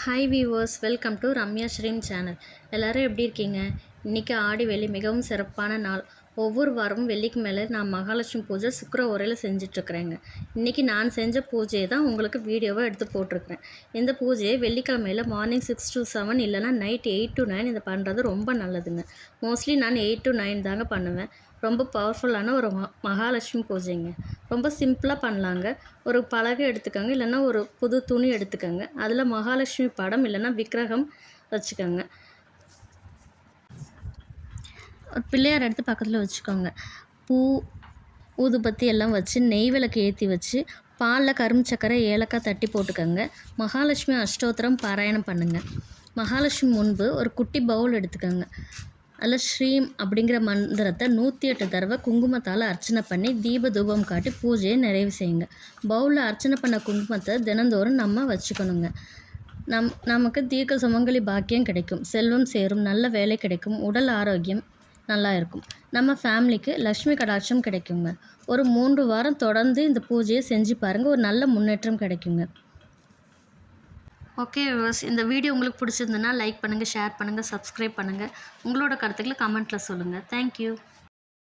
Hi viewers, welcome to Ramya ஸ்ரீம் channel. எல்லோரும் எப்படி இருக்கீங்க? இன்றைக்கி ஆடி வெள்ளி மிகவும் சிறப்பான நாள். ஒவ்வொரு வாரமும் வெள்ளிக்கு மேலே நான் மகாலட்சுமி பூஜை சுக்கிர உரையில் செஞ்சிட்ருக்குறேங்க. இன்றைக்கி நான் செஞ்ச பூஜையை தான் உங்களுக்கு வீடியோவாக எடுத்து போட்டிருக்கிறேன். இந்த பூஜையை வெள்ளிக்கிழமையில் மார்னிங் 6 to 7 இல்லைனா நைட் 8 to 9 இதை பண்ணுறது ரொம்ப நல்லதுங்க. மோஸ்ட்லி நான் 8 to 9 தாங்க பண்ணுவேன். ரொம்ப பவர்ஃபுல்லான ஒரு மகாலட்சுமி பூஜைங்க. ரொம்ப சிம்பிளாக பண்ணலாங்க. ஒரு பலகை எடுத்துக்கோங்க, இல்லைன்னா ஒரு புது துணி எடுத்துக்கோங்க. அதில் மகாலட்சுமி படம் இல்லைன்னா விக்கிரகம் வச்சுக்கோங்க. ஒரு பிள்ளையார் எடுத்து பக்கத்தில் வச்சுக்கோங்க. பூ, ஊதுபத்தி எல்லாம் வச்சு நெய் விளக்கு ஏற்றி வச்சு பாலில் கரும்பு சக்கரை ஏலக்காய் தட்டி போட்டுக்கோங்க. மகாலட்சுமி அஷ்டோத்திரம் பாராயணம் பண்ணுங்கள். மகாலட்சுமி முன்பு ஒரு குட்டி பவுல் எடுத்துக்கோங்க. அதில் ஸ்ரீம் அப்படிங்கிற மந்திரத்தை 108 தடவை குங்குமத்தால் அர்ச்சனை பண்ணி தீப தூபம் காட்டி பூஜையை நிறைவு செய்யுங்க. பவுலில் அர்ச்சனை பண்ண குங்குமத்தை தினந்தோறும் நம்ம வச்சுக்கணுங்க. நமக்கு தீர்க்க சுமங்கலி பாக்கியம் கிடைக்கும், செல்வம் சேரும், நல்ல வேலை கிடைக்கும், உடல் ஆரோக்கியம் நல்லா இருக்கும். நம்ம ஃபேமிலிக்கு லக்ஷ்மி கடாட்சம் கிடைக்குங்க. ஒரு 3 வாரம் தொடர்ந்து இந்த பூஜையை செஞ்சு பாருங்கள், ஒரு நல்ல முன்னேற்றம் கிடைக்குங்க. ஓகே வியூவர்ஸ், இந்த வீடியோ உங்களுக்கு பிடிச்சிருந்ததுன்னா லைக் பண்ணுங்கள், ஷேர் பண்ணுங்கள், சப்ஸ்கிரைப் பண்ணுங்கள். உங்களோட கருத்துக்களை கமெண்ட்டில் சொல்லுங்கள். தேங்க்யூ.